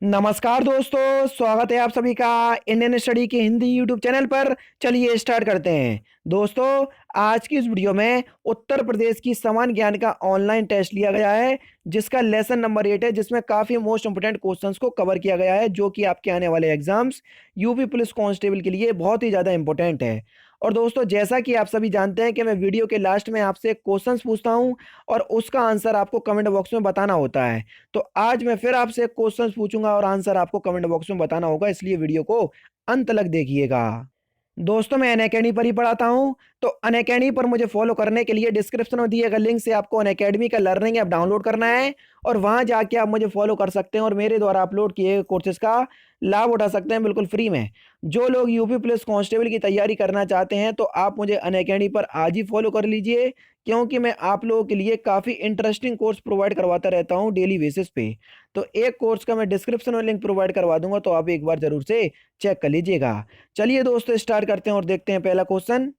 नमस्कार दोस्तों, स्वागत है आप सभी का इंडियन स्टडी के हिंदी यूट्यूब चैनल पर। चलिए स्टार्ट करते हैं। दोस्तों, आज की इस वीडियो में उत्तर प्रदेश की सामान्य ज्ञान का ऑनलाइन टेस्ट लिया गया है, जिसका लेसन नंबर 8 है, जिसमें काफ़ी मोस्ट इंपोर्टेंट क्वेश्चंस को कवर किया गया है, जो कि आपके आने वाले एग्जाम्स यूपी पुलिस कांस्टेबल के लिए बहुत ही ज़्यादा इंपॉर्टेंट है। और दोस्तों, जैसा कि आप सभी जानते हैं कि मैं वीडियो के लास्ट में आपसे एक क्वेश्चंस पूछता हूं और उसका आंसर आपको कमेंट बॉक्स में बताना होता है। तो आज मैं फिर आपसे क्वेश्चंस पूछूंगा और आंसर आपको कमेंट बॉक्स में बताना होगा, इसलिए वीडियो को अंत तक देखिएगा। दोस्तों, मैं अनअकैडमी पर ही पढ़ाता हूं, तो अनअकैडमी पर मुझे फॉलो करने के लिए डिस्क्रिप्शन में दिए गए लिंक से आपको अनअकैडमी का लर्निंग ऐप डाउनलोड करना है और वहां जाके आप मुझे फॉलो कर सकते हैं और मेरे द्वारा अपलोड किए गए कोर्सेज का लाभ उठा सकते हैं बिल्कुल फ्री में। जो लोग यूपी पुलिस कांस्टेबल की तैयारी करना चाहते हैं, तो आप मुझे अनअकैडमी पर आज ही फॉलो कर लीजिए, क्योंकि मैं आप लोगों के लिए काफ़ी इंटरेस्टिंग कोर्स प्रोवाइड करवाता रहता हूं डेली बेसिस पे। तो एक कोर्स का मैं डिस्क्रिप्शन में लिंक प्रोवाइड करवा दूंगा, तो आप एक बार जरूर से चेक कर लीजिएगा। चलिए दोस्तों, स्टार्ट करते हैं और देखते हैं पहला क्वेश्चन।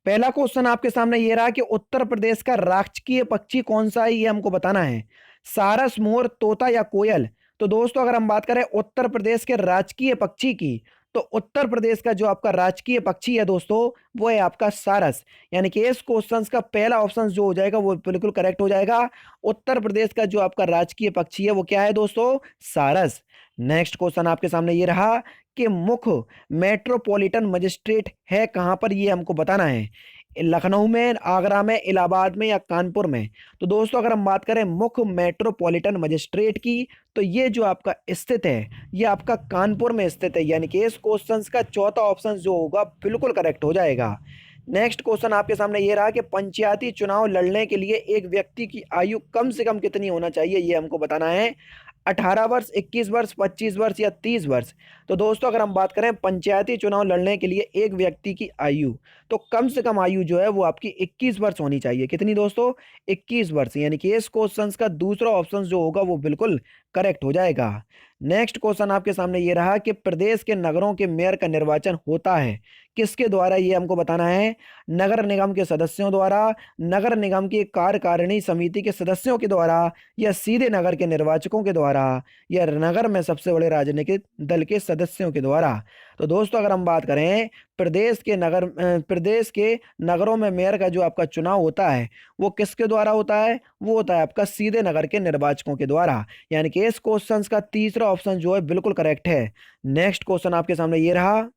पहला क्वेश्चन आपके सामने ये रहा कि उत्तर प्रदेश का राजकीय पक्षी कौन सा है, ये हमको बताना है। सारस, मोर, तोता या कोयल। तो दोस्तों, अगर हम बात करें उत्तर प्रदेश के राजकीय पक्षी की, तो उत्तर प्रदेश का जो आपका राजकीय पक्षी है दोस्तों, वो है आपका सारस। यानी कि इस क्वेश्चन का पहला ऑप्शन जो हो जाएगा वो बिल्कुल करेक्ट हो जाएगा। उत्तर प्रदेश का जो आपका राजकीय पक्षी है वो क्या है दोस्तों? सारस। नेक्स्ट क्वेश्चन आपके सामने ये रहा कि मुख्य मेट्रोपॉलिटन मजिस्ट्रेट है कहां पर, ये हमको बताना है। लखनऊ में, आगरा में, इलाहाबाद में या कानपुर में। तो दोस्तों, अगर हम बात करें मुख्य मेट्रोपॉलिटन मजिस्ट्रेट की, तो ये जो आपका स्थित है, ये आपका कानपुर में स्थित है। यानी कि इस क्वेश्चन का चौथा ऑप्शन जो होगा बिल्कुल करेक्ट हो जाएगा। नेक्स्ट क्वेश्चन आपके सामने ये रहा कि पंचायती चुनाव लड़ने के लिए एक व्यक्ति की आयु कम से कम कितनी होना चाहिए, ये हमको बताना है। 18 वर्ष, 21 वर्ष, 25 वर्ष या 30 वर्ष। तो दोस्तों, अगर हम बात करें पंचायती चुनाव लड़ने के लिए एक व्यक्ति की आयु, तो कम से कम आयु जो है वो आपकी 21 वर्ष होनी चाहिए। कितनी दोस्तों? 21 वर्ष। यानी कि इस क्वेश्चन का दूसरा ऑप्शन जो होगा वो बिल्कुल करेक्ट हो जाएगा। नेक्स्ट क्वेश्चन आपके सामने ये रहा कि प्रदेश के नगरों के मेयर का निर्वाचन होता है किसके द्वारा, ये हमको बताना है। नगर निगम के सदस्यों द्वारा, नगर निगम की कार्यकारिणी समिति के सदस्यों के द्वारा, या सीधे नगर के निर्वाचकों के द्वारा, या नगर में सबसे बड़े राजनीतिक दल के सदस्यों के द्वारा। तो दोस्तों, अगर हम बात करें प्रदेश के नगरों में मेयर का जो आपका चुनाव होता है वो किसके द्वारा होता है? वो होता है आपका सीधे नगर के निर्वाचकों के द्वारा। यानी कि इस क्वेश्चन का तीसरा ऑप्शन जो है बिल्कुल करेक्ट है। नेक्स्ट क्वेश्चन आपके सामने ये रहा,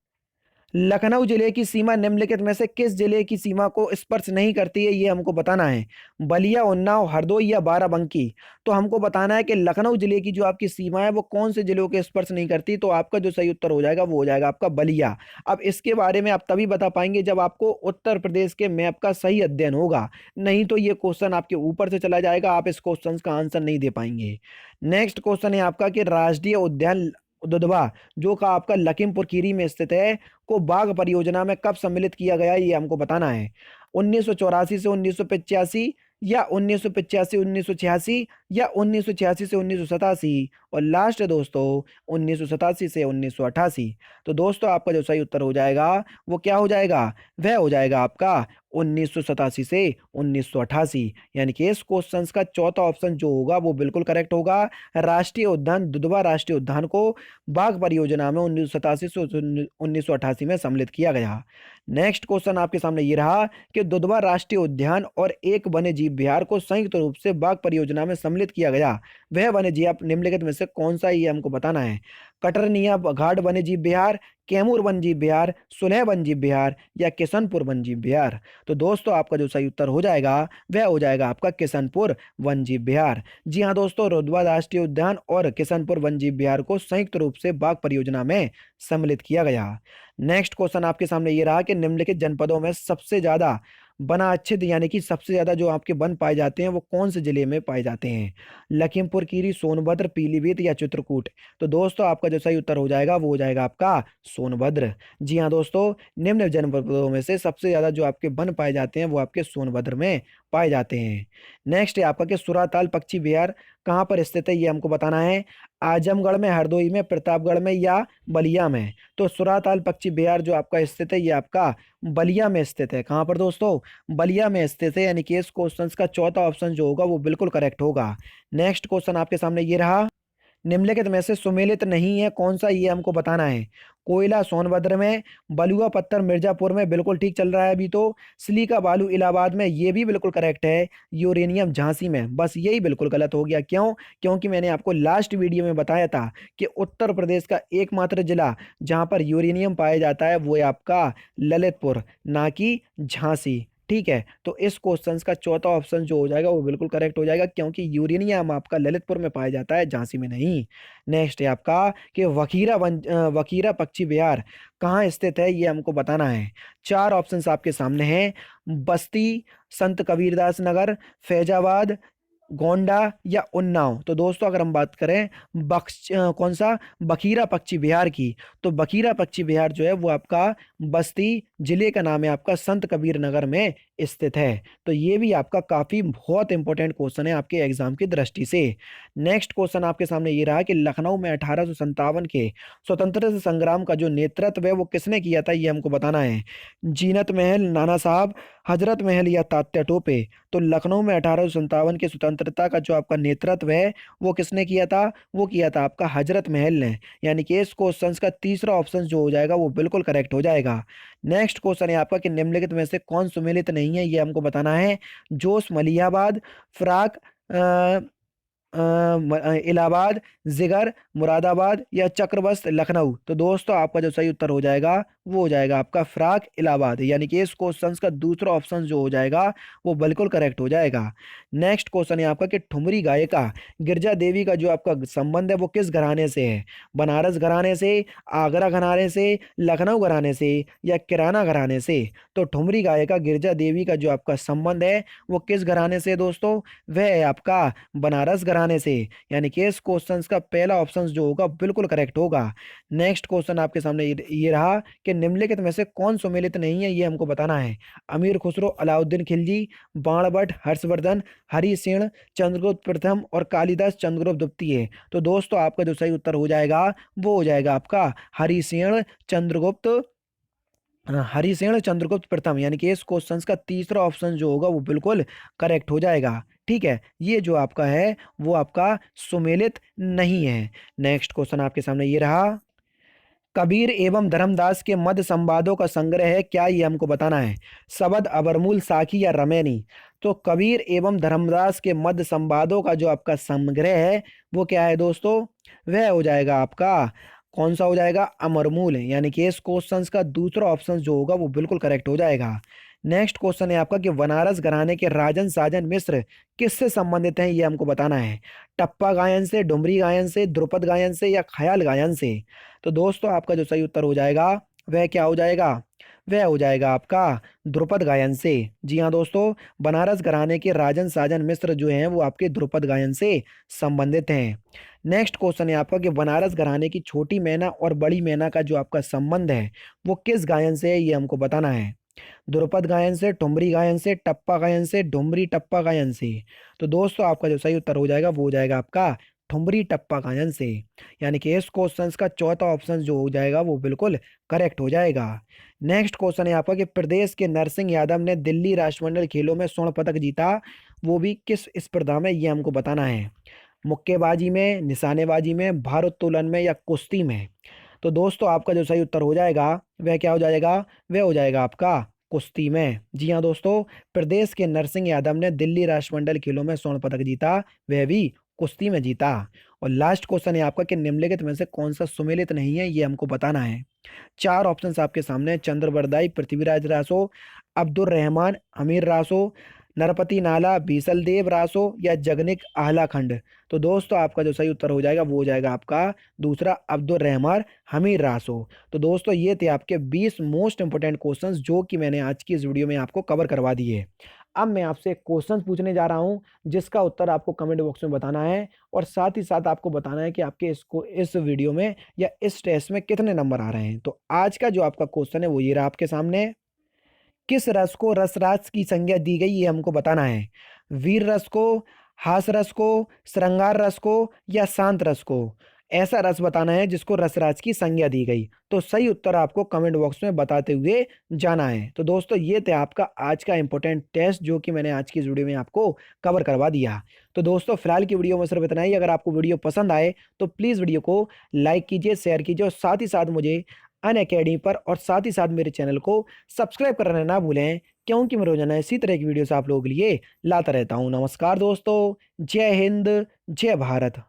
लखनऊ जिले की सीमा निम्नलिखित में से किस जिले की सीमा को स्पर्श नहीं करती है, ये हमको बताना है। बलिया, उन्नाव, हरदोई या बाराबंकी। तो हमको बताना है कि लखनऊ जिले की जो आपकी सीमा है वो कौन से जिलों के स्पर्श नहीं करती। तो आपका जो सही उत्तर हो जाएगा वो हो जाएगा आपका बलिया। अब इसके बारे में आप तभी बता पाएंगे जब आपको उत्तर प्रदेश के मैप का सही अध्ययन होगा, नहीं तो ये क्वेश्चन आपके ऊपर से चला जाएगा, आप इस क्वेश्चन का आंसर नहीं दे पाएंगे। नेक्स्ट क्वेश्चन है आपका कि राष्ट्रीय उद्यान दुधवा, जो का आपका लखीमपुर खीरी में स्थित है, को बाघ परियोजना में कब सम्मिलित किया गया, ये हमको बताना है। 1984 से 1985, या 1985 1986, या 1986 से 1987, और लास्ट है दोस्तों 1987 से 1988। तो दोस्तों, आपका जो सही उत्तर हो जाएगा वो क्या हो जाएगा? वह हो जाएगा आपका 1987 से 1988। यानी कि इस क्वेश्चन का चौथा ऑप्शन जो होगा वो बिल्कुल करेक्ट होगा। राष्ट्रीय उद्यान दुधवा राष्ट्रीय उद्यान को बाघ परियोजना में 1987 से 1988 में सम्मिलित किया गया। नेक्स्ट क्वेश्चन आपके सामने ये रहा कि दुधवा राष्ट्रीय उद्यान और एक वन्य जीव विहार को संयुक्त रूप से बाघ परियोजना में सम्मिलित किया गया, वह वन्य जीव निम्नलिखित में से कौन सा, ये हमको बताना है। कटरनिया घाट वन्य जीव विहार, कैमूर वन्य जीव विहार, सुलह वन्य जीव विहार, या किशनपुर वन्य जीव विहार। तो दोस्तों, आपका जो सही उत्तर हो जाएगा वह हो जाएगा आपका किशनपुर वन्य जीव विहार। जी हाँ दोस्तों, रुद्रवा राष्ट्रीय उद्यान और किशनपुर वन्य जीव विहार को संयुक्त रूप से बाघ परियोजना में सम्मिलित किया गया। नेक्स्ट क्वेश्चन आपके सामने ये रहा कि निम्नलिखित जनपदों में सबसे ज्यादा वनाच्छिद, यानी कि सबसे ज्यादा जो आपके वन पाए जाते हैं वो कौन से जिले में पाए जाते हैं। लखीमपुर खीरी, सोनभद्र, पीलीभीत या चित्रकूट। तो दोस्तों, आपका जो सही उत्तर हो जाएगा वो हो जाएगा आपका सोनभद्र। जी हाँ दोस्तों, निम्न जनपदों में से सबसे ज्यादा जो आपके वन पाए जाते हैं वो आपके सोनभद्र में पाए जाते हैं। नेक्स्ट है आपका कि सुराताल पक्षी विहार कहाँ पर स्थित है, ये हमको बताना है। आजमगढ़ में, हरदोई में, प्रतापगढ़ में या बलिया में। तो सुराताल पक्षी विहार जो आपका स्थित है ये आपका बलिया में स्थित है। कहाँ पर दोस्तों? बलिया में स्थित है। यानी कि इस क्वेश्चन का चौथा ऑप्शन जो होगा वो बिल्कुल करेक्ट होगा। नेक्स्ट क्वेश्चन आपके सामने ये रहा, निम्नलिखित में से सुमेलित नहीं है, कौन सा, ये हमको बताना है। कोयला सोनभद्र में, बलुआ पत्थर मिर्जापुर में, बिल्कुल ठीक चल रहा है अभी तो। सिलिका बालू इलाहाबाद में, ये भी बिल्कुल करेक्ट है। यूरेनियम झांसी में, बस यही बिल्कुल गलत हो गया। क्यों? क्योंकि मैंने आपको लास्ट वीडियो में बताया था कि उत्तर प्रदेश का एकमात्र जिला जहां पर यूरेनियम पाया जाता है वो है आपका ललितपुर, ना कि झांसी। ठीक है, तो इस क्वेश्चन का चौथा ऑप्शन जो हो जाएगा वो बिल्कुल करेक्ट हो जाएगा, क्योंकि यूरेनियम आपका ललितपुर में पाया जाता है, झांसी में नहीं। नेक्स्ट है आपका कि वकीरा पक्षी विहार कहाँ स्थित है, ये हमको बताना है। चार ऑप्शंस आपके सामने हैं। बस्ती, संत कबीरदास नगर, फैजाबाद, गोंडा या उन्नाव। तो दोस्तों अगर हम बात करें कौन सा, बखीरा पक्षी विहार की, तो बखीरा पक्षी विहार जो है वो आपका बस्ती जिले का नाम है, आपका संत कबीर नगर में स्थित है। तो ये भी आपका काफी बहुत इंपॉर्टेंट क्वेश्चन है आपके एग्जाम की दृष्टि से। नेक्स्ट क्वेश्चन आपके सामने ये रहा कि लखनऊ में 1857 के स्वतंत्रता संग्राम का जो नेतृत्व है वो किसने किया था, ये हमको बताना है। जीनत महल, नाना साहब, हजरत महल या तात्या टोपे। तो लखनऊ में 1857 की स्वतंत्रता का जो आपका नेतृत्व है वो किसने किया था, वो किया था आपका हजरत महल ने। यानी कि इस क्वेश्चन का तीसरा ऑप्शन जो हो जाएगा वो बिल्कुल करेक्ट हो जाएगा। नेक्स्ट क्वेश्चन है आपका कि निम्नलिखित में से कौन सुमेलित नहीं है, ये हमको बताना है। जोश मलिहाबाद, फ्राक इलाहाबाद, जिगर मुरादाबाद या चक्रबस्त लखनऊ। तो दोस्तों आपका जो सही उत्तर हो जाएगा वो हो जाएगा आपका फ्राक इलाहाबाद। यानी कि इस क्वेश्चन का दूसरा ऑप्शन जो हो जाएगा वो बिल्कुल करेक्ट हो जाएगा। नेक्स्ट क्वेश्चन है आपका कि ठुमरी गायिका गिरजा देवी का जो आपका संबंध है वो किस घराने से है। बनारस घराने से, आगरा घराने से, लखनऊ घराने से या किराना घराने से। तो ठुमरी गायिका गिरजा देवी का जो आपका संबंध है वो किस घराने से दोस्तों, वह है आपका बनारस घराने से। यानी कि इस क्वेश्चन का पहला ऑप्शन जो होगा बिल्कुल करेक्ट होगा। नेक्स्ट क्वेश्चन आपके सामने ये रहा कि निम्नलिखित में से कौन सुमेलित नहीं है, ये हमको बताना है। अमीर खुसरो, अलाउद्दीन खिलजी, बाणभट्ट, हर्षवर्धन, हरि सिंह, चंद्रगुप्त प्रथम और कालिदास चंद्रगुप्त द्वितीय। तो दोस्तों आपका जो सही उत्तर हो जाएगा वो हो जाएगा आपका हरि सिंह चंद्रगुप्त हरिसेन चंद्रगुप्त प्रथम। यानी कि इस क्वेश्चन का तीसरा ऑप्शन जो होगा वो बिल्कुल करेक्ट हो जाएगा। ठीक है, ये जो आपका है वो आपका सुमेलित नहीं है। नेक्स्ट क्वेश्चन आपके सामने ये रहा, कबीर एवं धर्मदास के मध्य संवादों का संग्रह है क्या, ये हमको बताना है। शबद, अबरमूल, साखी या रमैनी। तो कबीर एवं धर्मदास के मध्य संवादों का जो आपका संग्रह है वो क्या है दोस्तों, वह हो जाएगा आपका कौन सा हो जाएगा, अमरमूल है। यानी कि इस क्वेश्चन का दूसरा ऑप्शन जो होगा वो बिल्कुल करेक्ट हो जाएगा। नेक्स्ट क्वेश्चन है आपका कि बनारस घराने के राजन साजन मिश्र किससे संबंधित हैं, ये हमको बताना है। टप्पा गायन से, डुमरी गायन से, ध्रुपद गायन से या ख्याल गायन से। तो दोस्तों आपका जो सही उत्तर हो जाएगा वह क्या हो जाएगा, वह हो जाएगा आपका ध्रुपद गायन से। जी हाँ दोस्तों, बनारस घराने के राजन साजन मिश्र जो हैं वो आपके ध्रुपद गायन से संबंधित हैं। नेक्स्ट क्वेश्चन है आपका कि बनारस घराने की छोटी मैना और बड़ी मैना का जो आपका संबंध है वो किस गायन से है, ये हमको बताना है। ध्रुपद गायन से, ठुमरी गायन से, टप्पा गायन से, डुमरी टप्पा गायन से। तो दोस्तों आपका जो सही उत्तर हो जाएगा वो हो जाएगा आपका ठुमरी टप्पा गायन से। यानी कि इस क्वेश्चन का चौथा ऑप्शन जो हो जाएगा वो बिल्कुल करेक्ट हो जाएगा। नेक्स्ट क्वेश्चन है आपका कि प्रदेश के नरसिंह यादव ने दिल्ली राष्ट्रमंडल खेलों में स्वर्ण पदक जीता, वो भी किस स्पर्धा में, ये हमको बताना है। मुक्केबाजी में, निशानेबाजी में, भारोत्तोलन में या कुश्ती में। तो दोस्तों आपका जो सही उत्तर हो जाएगा वह क्या हो जाएगा, वह हो जाएगा आपका कुश्ती में। जी हाँ दोस्तों, प्रदेश के नरसिंह यादव ने दिल्ली राष्ट्रमंडल खेलों में स्वर्ण पदक जीता, वह भी कुश्ती में जीता। और लास्ट क्वेश्चन है आपका कि निम्नलिखित में से कौन सा सुमेलित नहीं है, ये हमको बताना है। चार ऑप्शंस आपके सामने हैं, चंद्रबरदाई, पृथ्वीराज रासो, अब्दुल रहमान अमीर रासो, नरपति नाला, बीसल देव रासो या जगनिक आहला खंड। तो दोस्तों आपका जो सही उत्तर हो जाएगा वो हो जाएगा आपका दूसरा अब्दुल रहमान हमीर रासो। तो दोस्तों ये थे आपके 20 मोस्ट इंपोर्टेंट क्वेश्चंस जो कि मैंने आज की इस वीडियो में आपको कवर करवा दिए। अब मैं आपसे एक क्वेश्चन पूछने जा रहा हूं जिसका उत्तर आपको कमेंट बॉक्स में बताना है, और साथ ही साथ आपको बताना है कि आपके इस वीडियो में या इस टेस्ट में कितने नंबर आ रहे हैं। तो आज का जो आपका क्वेश्चन है वो ये रहा आपके सामने, किस रस को रसराज की संज्ञा दी गई, ये हमको बताना है। वीर रस को, हास रस को, श्रृंगार रस को या शांत रस को। ऐसा रस बताना है जिसको रसराज की संज्ञा दी गई। तो सही उत्तर आपको कमेंट बॉक्स में बताते हुए जाना है। तो दोस्तों ये थे आपका आज का इंपॉर्टेंट टेस्ट जो कि मैंने आज की इस वीडियो में आपको कवर करवा दिया। तो दोस्तों फिलहाल की वीडियो में सिर्फ इतना ही। अगर आपको वीडियो पसंद आए तो प्लीज़ वीडियो को लाइक कीजिए, शेयर कीजिए और साथ ही साथ मुझे अनअकैडमी पर और साथ ही साथ मेरे चैनल को सब्सक्राइब करना ना भूलें, क्योंकि मैं रोजाना इसी तरह की वीडियोस आप लोगों के लिए लाता रहता हूँ। नमस्कार दोस्तों, जय हिंद, जय भारत।